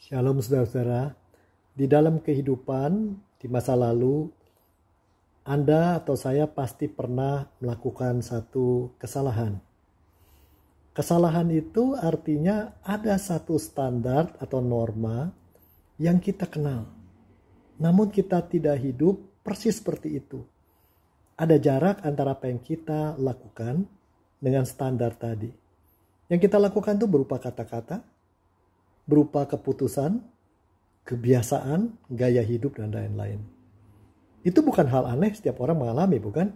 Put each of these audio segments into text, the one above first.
Shalom saudara-saudara, di dalam kehidupan di masa lalu, Anda atau saya pasti pernah melakukan satu kesalahan. Kesalahan itu artinya ada satu standar atau norma yang kita kenal. Namun kita tidak hidup persis seperti itu. Ada jarak antara apa yang kita lakukan dengan standar tadi. Yang kita lakukan itu berupa kata-kata, berupa keputusan, kebiasaan, gaya hidup, dan lain-lain. Itu bukan hal aneh, setiap orang mengalami, bukan?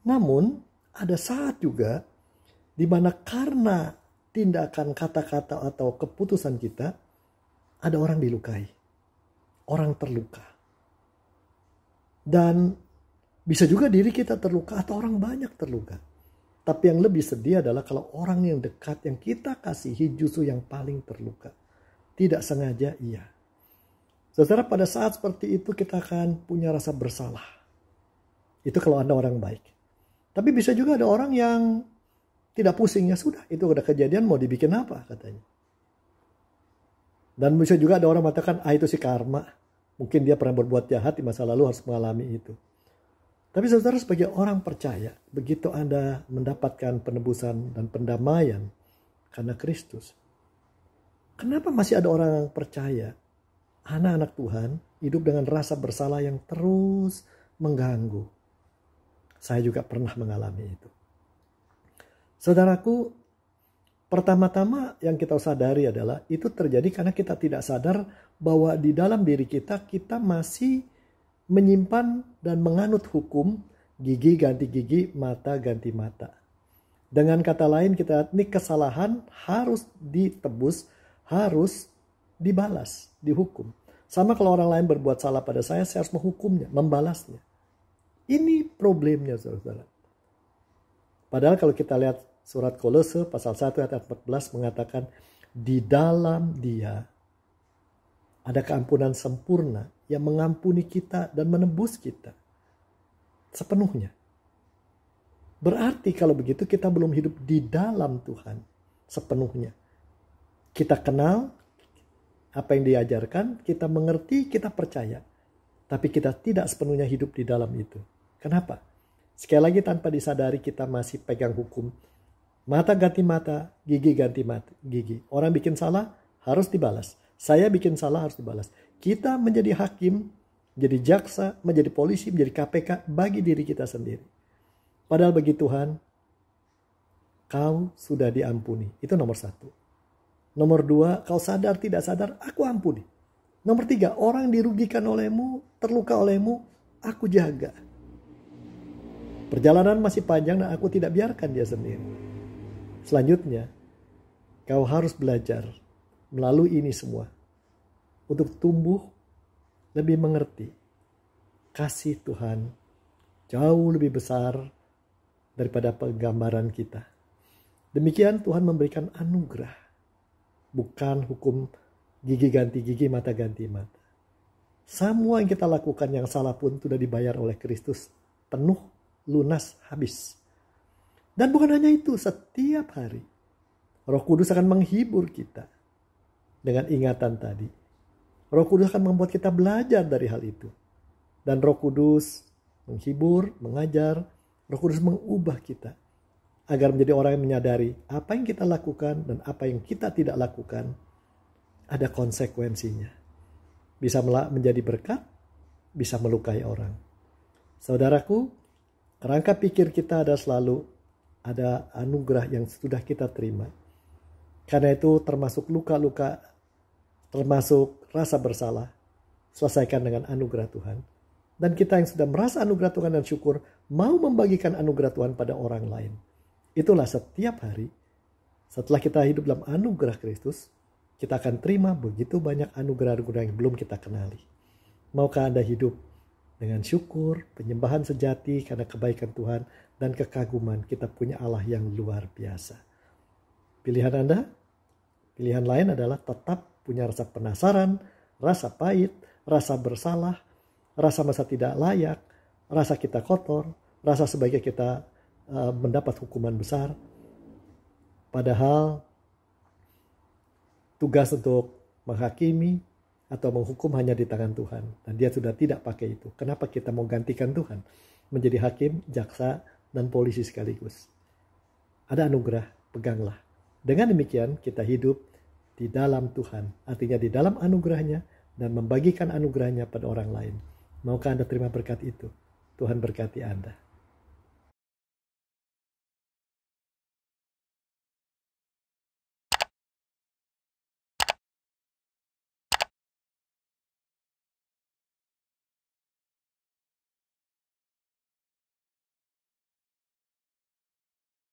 Namun, ada saat juga di mana karena tindakan kata-kata atau keputusan kita, ada orang dilukai. Orang terluka. Dan bisa juga diri kita terluka atau orang banyak terluka. Tapi yang lebih sedih adalah kalau orang yang dekat, yang kita kasihi justru yang paling terluka. Tidak sengaja, iya. Saudara, pada saat seperti itu kita akan punya rasa bersalah. Itu kalau Anda orang baik. Tapi bisa juga ada orang yang tidak pusing, ya sudah, itu udah kejadian, mau dibikin apa katanya. Dan bisa juga ada orang mengatakan, itu si karma. Mungkin dia pernah berbuat jahat di masa lalu harus mengalami itu. Tapi saudara, sebagai orang percaya, begitu Anda mendapatkan penebusan dan pendamaian karena Kristus, kenapa masih ada orang yang percaya, anak-anak Tuhan, hidup dengan rasa bersalah yang terus mengganggu? Saya juga pernah mengalami itu. Saudaraku, pertama-tama yang kita sadari adalah itu terjadi karena kita tidak sadar bahwa di dalam diri kita, kita masih menyimpan dan menganut hukum gigi ganti gigi, mata ganti mata. Dengan kata lain, ini kesalahan harus ditebus, harus dibalas, dihukum. Sama kalau orang lain berbuat salah pada saya harus menghukumnya, membalasnya. Ini problemnya, saudara. Padahal kalau kita lihat surat Kolose pasal 1 ayat 14 mengatakan, di dalam Dia ada keampunan sempurna yang mengampuni kita dan menebus kita sepenuhnya. Berarti kalau begitu kita belum hidup di dalam Tuhan sepenuhnya. Kita kenal apa yang diajarkan, kita mengerti, kita percaya. Tapi kita tidak sepenuhnya hidup di dalam itu. Kenapa? Sekali lagi tanpa disadari kita masih pegang hukum. Mata ganti mata, gigi ganti gigi. Orang bikin salah harus dibalas. Saya bikin salah harus dibalas. Kita menjadi hakim, menjadi jaksa, menjadi polisi, menjadi KPK bagi diri kita sendiri. Padahal bagi Tuhan, kau sudah diampuni. Itu nomor 1. Nomor 2, kau sadar tidak sadar, aku ampuni. Nomor 3, orang dirugikan olehmu, terluka olehmu, aku jaga. Perjalanan masih panjang dan aku tidak biarkan dia sendiri. Selanjutnya, kau harus belajar melalui ini semua untuk tumbuh lebih mengerti kasih Tuhan jauh lebih besar daripada penggambaran kita. Demikian Tuhan memberikan anugerah, bukan hukum gigi ganti gigi, mata ganti mata. Semua yang kita lakukan yang salah pun sudah dibayar oleh Kristus penuh, lunas, habis. Dan bukan hanya itu, setiap hari Roh Kudus akan menghibur kita dengan ingatan tadi. Roh Kudus akan membuat kita belajar dari hal itu. Dan Roh Kudus menghibur, mengajar, Roh Kudus mengubah kita agar menjadi orang yang menyadari apa yang kita lakukan dan apa yang kita tidak lakukan ada konsekuensinya. Bisa menjadi berkat, bisa melukai orang. Saudaraku, kerangka pikir kita ada selalu ada anugerah yang sudah kita terima. Karena itu termasuk luka-luka, termasuk rasa bersalah, selesaikan dengan anugerah Tuhan. Dan kita yang sudah merasa anugerah Tuhan dan syukur, mau membagikan anugerah Tuhan pada orang lain. Itulah setiap hari, setelah kita hidup dalam anugerah Kristus, kita akan terima begitu banyak anugerah-anugerah yang belum kita kenali. Maukah Anda hidup dengan syukur, penyembahan sejati karena kebaikan Tuhan, dan kekaguman kita punya Allah yang luar biasa. Pilihan Anda, pilihan lain adalah tetap punya rasa penasaran, rasa pahit, rasa bersalah, rasa masa tidak layak, rasa kita kotor, rasa sebaiknya kita mendapat hukuman besar. Padahal tugas untuk menghakimi, atau menghukum hanya di tangan Tuhan. Dan dia sudah tidak pakai itu. Kenapa kita mau gantikan Tuhan? Menjadi hakim, jaksa, dan polisi sekaligus. Ada anugerah, peganglah. Dengan demikian kita hidup di dalam Tuhan. Artinya di dalam anugerahnya dan membagikan anugerahnya pada orang lain. Maukah Anda terima berkat itu? Tuhan berkati Anda.